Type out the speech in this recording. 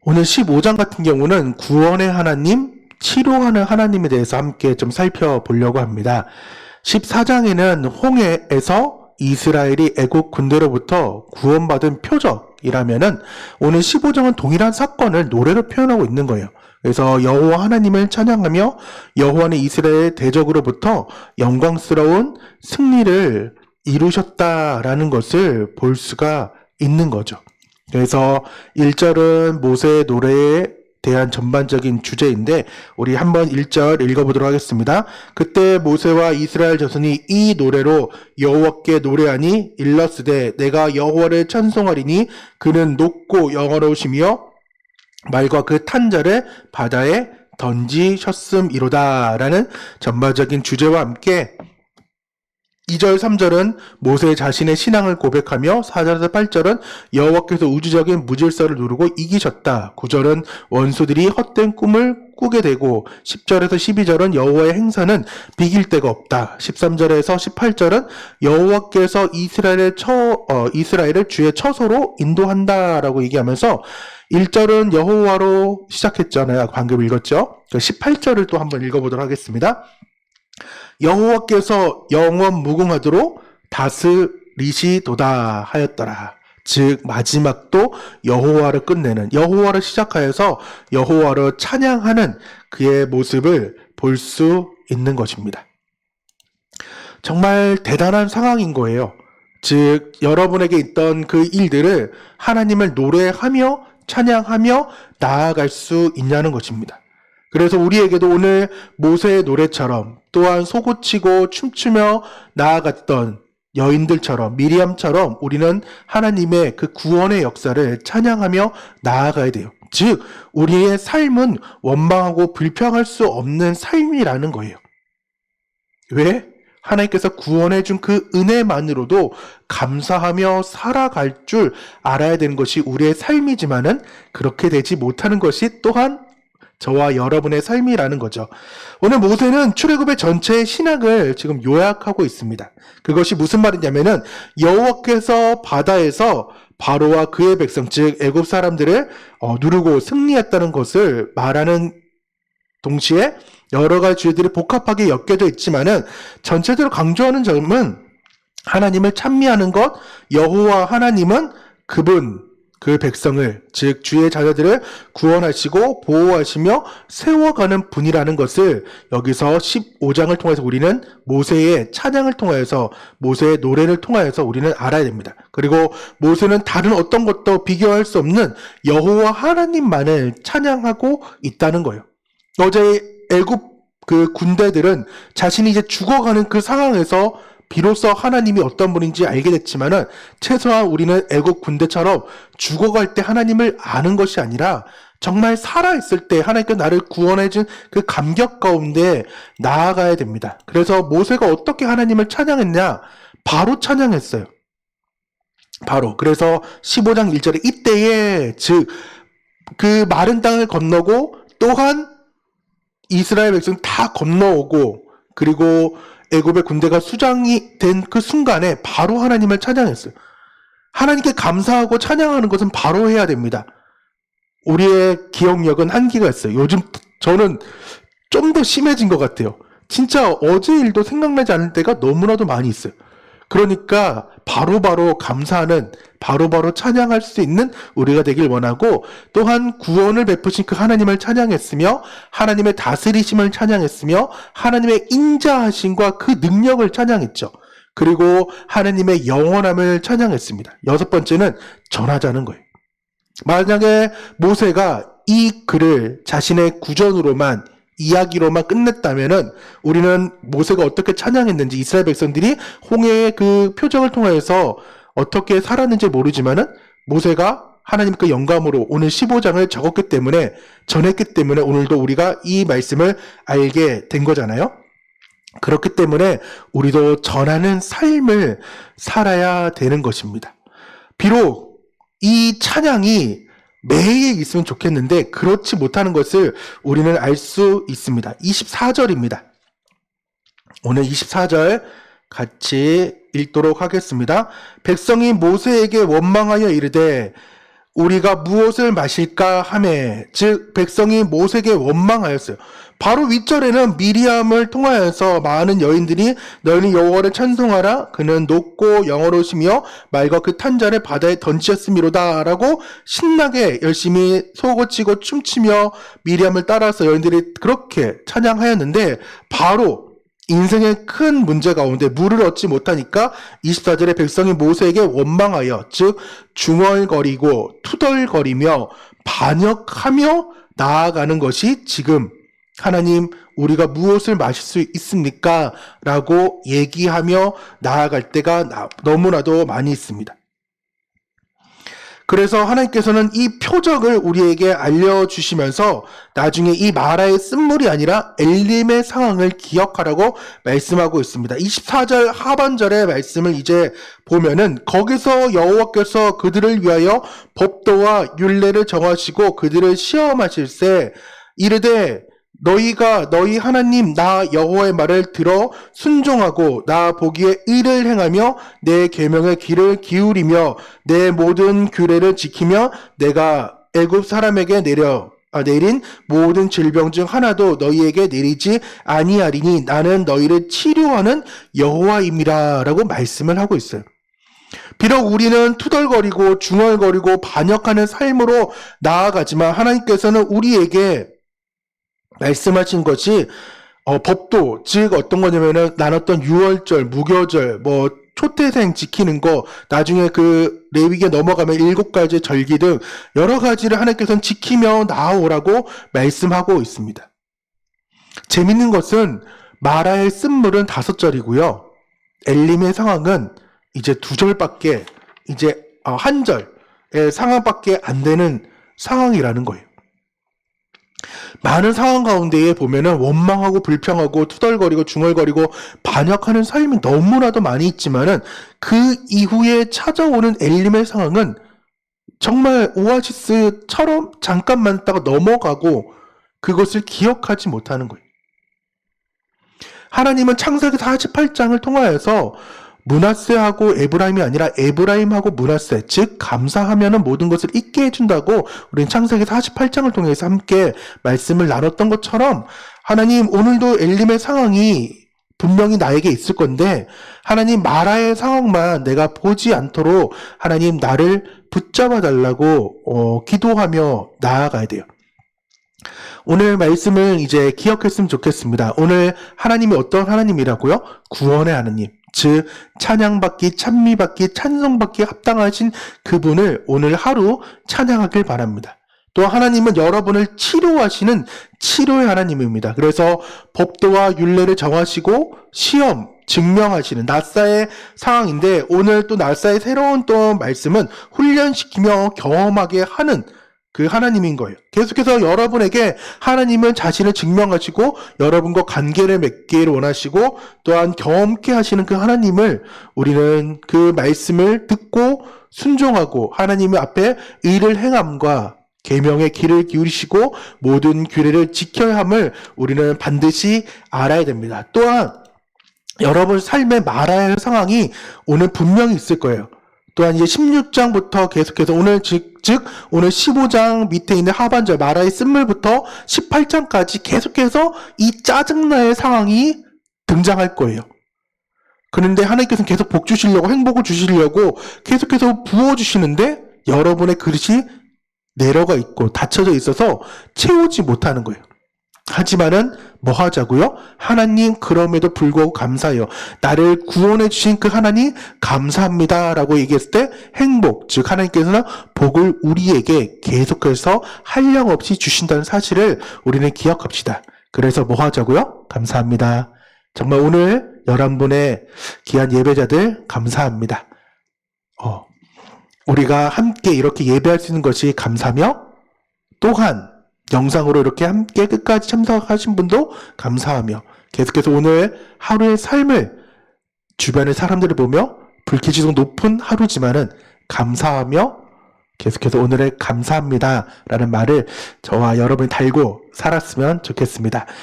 오늘 15장 같은 경우는 구원의 하나님, 치료하는 하나님에 대해서 함께 좀 살펴보려고 합니다. 14장에는 홍해에서 이스라엘이 애국 군대로부터 구원받은 표적이라면은 오늘 15장은 동일한 사건을 노래로 표현하고 있는 거예요. 그래서 여호와 하나님을 찬양하며 여호와는 이스라엘 대적으로부터 영광스러운 승리를 이루셨다라는 것을 볼 수가 있는 거죠. 그래서 1절은 모세의 노래에 대한 전반적인 주제인데 우리 한번 1절 읽어보도록 하겠습니다. 그때 모세와 이스라엘 자손이 이 노래로 여호와께 노래하니 일러스되 내가 여호와를 찬송하리니 그는 높고 영화로우시며 말과 그 탄자를 바다에 던지셨음이로다 라는 전반적인 주제와 함께 2절, 3절은 모세 자신의 신앙을 고백하며 4절에서 8절은 여호와께서 우주적인 무질서를 누르고 이기셨다. 9절은 원수들이 헛된 꿈을 꾸게 되고 10절에서 12절은 여호와의 행사는 비길 데가 없다. 13절에서 18절은 여호와께서 이스라엘을 주의 처소로 인도한다라고 얘기하면서 1절은 여호와로 시작했잖아요. 방금 읽었죠. 18절을 또 한번 읽어보도록 하겠습니다. 여호와께서 영원 무궁하도록 다스리시도다 하였더라. 즉 마지막도 여호와를 끝내는, 여호와를 시작하여서 여호와를 찬양하는 그의 모습을 볼 수 있는 것입니다. 정말 대단한 상황인 거예요. 즉 여러분에게 있던 그 일들을 하나님을 노래하며 찬양하며 나아갈 수 있냐는 것입니다. 그래서 우리에게도 오늘 모세의 노래처럼 또한 소고치고 춤추며 나아갔던 여인들처럼 미리암처럼 우리는 하나님의 그 구원의 역사를 찬양하며 나아가야 돼요. 즉 우리의 삶은 원망하고 불평할 수 없는 삶이라는 거예요. 왜? 하나님께서 구원해 준 그 은혜만으로도 감사하며 살아갈 줄 알아야 되는 것이 우리의 삶이지만은 그렇게 되지 못하는 것이 또한 저와 여러분의 삶이라는 거죠. 오늘 모세는 출애굽의 전체의 신학을 지금 요약하고 있습니다. 그것이 무슨 말이냐면은 여호와께서 바다에서 바로와 그의 백성 즉 애굽 사람들을 누르고 승리했다는 것을 말하는 동시에 여러 가지 주제들이 복합하게 엮여져 있지만은 전체적으로 강조하는 점은 하나님을 찬미하는 것, 여호와 하나님은 그 백성을 즉 주의 자녀들을 구원하시고 보호하시며 세워가는 분이라는 것을 여기서 15장을 통해서 우리는 모세의 찬양을 통하여서 모세의 노래를 통하여서 우리는 알아야 됩니다. 그리고 모세는 다른 어떤 것도 비교할 수 없는 여호와 하나님만을 찬양하고 있다는 거예요. 어제 애굽 그 군대들은 자신이 이제 죽어가는 그 상황에서 비로소 하나님이 어떤 분인지 알게 됐지만은 최소한 우리는 애국 군대처럼 죽어갈 때 하나님을 아는 것이 아니라 정말 살아있을 때 하나님께 나를 구원해준 그 감격 가운데 나아가야 됩니다. 그래서 모세가 어떻게 하나님을 찬양했냐? 바로 찬양했어요. 바로. 그래서 15장 1절에 이때에 즉 그 마른 땅을 건너고 또한 이스라엘 백성 다 건너오고 그리고 애굽의 군대가 수장이 된 그 순간에 바로 하나님을 찬양했어요. 하나님께 감사하고 찬양하는 것은 바로 해야 됩니다. 우리의 기억력은 한계가 있어요. 요즘 저는 좀 더 심해진 것 같아요. 진짜 어제 일도 생각나지 않을 때가 너무나도 많이 있어요. 그러니까 바로바로 감사하는 바로바로 찬양할 수 있는 우리가 되길 원하고 또한 구원을 베푸신 그 하나님을 찬양했으며 하나님의 다스리심을 찬양했으며 하나님의 인자하심과 그 능력을 찬양했죠. 그리고 하나님의 영원함을 찬양했습니다. 6번째는 전하자는 거예요. 만약에 모세가 이 글을 자신의 구전으로만 이야기로만 끝냈다면은 우리는 모세가 어떻게 찬양했는지 이스라엘 백성들이 홍해의 그 표적을 통해서 어떻게 살았는지 모르지만은 모세가 하나님 그 영감으로 오늘 15장을 적었기 때문에 전했기 때문에 오늘도 우리가 이 말씀을 알게 된 거잖아요. 그렇기 때문에 우리도 전하는 삶을 살아야 되는 것입니다. 비록 이 찬양이 매일 있으면 좋겠는데 그렇지 못하는 것을 우리는 알 수 있습니다. 24절입니다. 오늘 24절 같이 읽도록 하겠습니다. 백성이 모세에게 원망하여 이르되 우리가 무엇을 마실까 하매 즉 백성이 모세에게 원망하였어요. 바로 윗절에는 미리암을 통하여서 많은 여인들이 너희는 여호와를 찬송하라 그는 높고 영어로우시며 맑아 그 탄자를 바다에 던지셨음이로다 라고 신나게 열심히 소고치고 춤추며 미리암을 따라서 여인들이 그렇게 찬양하였는데 바로 인생의 큰 문제 가운데 물을 얻지 못하니까 24절에 백성이 모세에게 원망하여 즉 중얼거리고 투덜거리며 반역하며 나아가는 것이 지금 하나님 우리가 무엇을 마실 수 있습니까? 라고 얘기하며 나아갈 때가 너무나도 많이 있습니다. 그래서 하나님께서는 이 표적을 우리에게 알려주시면서 나중에 이 마라의 쓴물이 아니라 엘림의 상황을 기억하라고 말씀하고 있습니다. 24절 하반절의 말씀을 이제 보면은 거기서 여호와께서 그들을 위하여 법도와 율례를 정하시고 그들을 시험하실세 이르되 너희가 너희 하나님 나 여호와의 말을 들어 순종하고 나 보기에 의를 행하며 내 계명의 귀를 기울이며 내 모든 규례를 지키며 내가 애굽 사람에게 내린 모든 질병 중 하나도 너희에게 내리지 아니하리니 나는 너희를 치료하는 여호와임이라 라고 말씀을 하고 있어요. 비록 우리는 투덜거리고 중얼거리고 반역하는 삶으로 나아가지만 하나님께서는 우리에게 말씀하신 것이 법도 즉 어떤 거냐면은 나눴던 유월절, 무교절, 뭐 초태생 지키는 거 나중에 그 레위기에 넘어가면 7가지 절기 등 여러 가지를 하나님께서는 지키며 나아오라고 말씀하고 있습니다. 재밌는 것은 마라의 쓴물은 5절이고요. 엘림의 상황은 이제 2절밖에 이제 한 절의 상황밖에 안 되는 상황이라는 거예요. 많은 상황 가운데에 보면은 원망하고 불평하고 투덜거리고 중얼거리고 반역하는 삶이 너무나도 많이 있지만은 그 이후에 찾아오는 엘림의 상황은 정말 오아시스처럼 잠깐만 있다가 넘어가고 그것을 기억하지 못하는 거예요. 하나님은 창세기 48장을 통하여서 므낫세하고 에브라임이 아니라 에브라임하고 므낫세 즉 감사하면은 모든 것을 잊게 해준다고 우리는 창세기 48장을 통해서 함께 말씀을 나눴던 것처럼 하나님 오늘도 엘림의 상황이 분명히 나에게 있을 건데 하나님 마라의 상황만 내가 보지 않도록 하나님 나를 붙잡아 달라고 기도하며 나아가야 돼요. 오늘 말씀을 이제 기억했으면 좋겠습니다. 오늘 하나님이 어떤 하나님이라고요? 구원의 하나님. 즉 찬양받기, 찬미받기, 찬송받기 합당하신 그분을 오늘 하루 찬양하길 바랍니다. 또 하나님은 여러분을 치료하시는 치료의 하나님입니다. 그래서 법도와 율례를 정하시고 시험, 증명하시는 낫사의 상황인데 오늘 또 낫사의 새로운 또 말씀은 훈련시키며 경험하게 하는 그 하나님인 거예요. 계속해서 여러분에게 하나님은 자신을 증명하시고 여러분과 관계를 맺기를 원하시고 또한 경험케 하시는 그 하나님을 우리는 그 말씀을 듣고 순종하고 하나님 앞에 의를 행함과 계명의 귀를 기울이시고 모든 규례를 지켜야 함을 우리는 반드시 알아야 됩니다. 또한 여러분 삶의 말아야 할 상황이 오늘 분명히 있을 거예요. 또한 이제 16장부터 계속해서 오늘 즉 오늘 15장 밑에 있는 하반절 마라의 쓴물부터 18장까지 계속해서 이 짜증나의 상황이 등장할 거예요. 그런데 하나님께서는 계속 복 주시려고 행복을 주시려고 계속해서 부어주시는데 여러분의 그릇이 내려가 있고 닫혀져 있어서 채우지 못하는 거예요. 하지만은 뭐 하자고요? 하나님 그럼에도 불구하고 감사해요. 나를 구원해 주신 그 하나님 감사합니다 라고 얘기했을 때 행복, 즉 하나님께서는 복을 우리에게 계속해서 한량없이 주신다는 사실을 우리는 기억합시다. 그래서 뭐 하자고요? 감사합니다. 정말 오늘 11분의 귀한 예배자들 감사합니다. 우리가 함께 이렇게 예배할 수 있는 것이 감사며 또한 영상으로 이렇게 함께 끝까지 참석하신 분도 감사하며 계속해서 오늘 하루의 삶을 주변의 사람들을 보며 불쾌지수 높은 하루지만은 감사하며 계속해서 오늘의 감사합니다 라는 말을 저와 여러분이 달고 살았으면 좋겠습니다.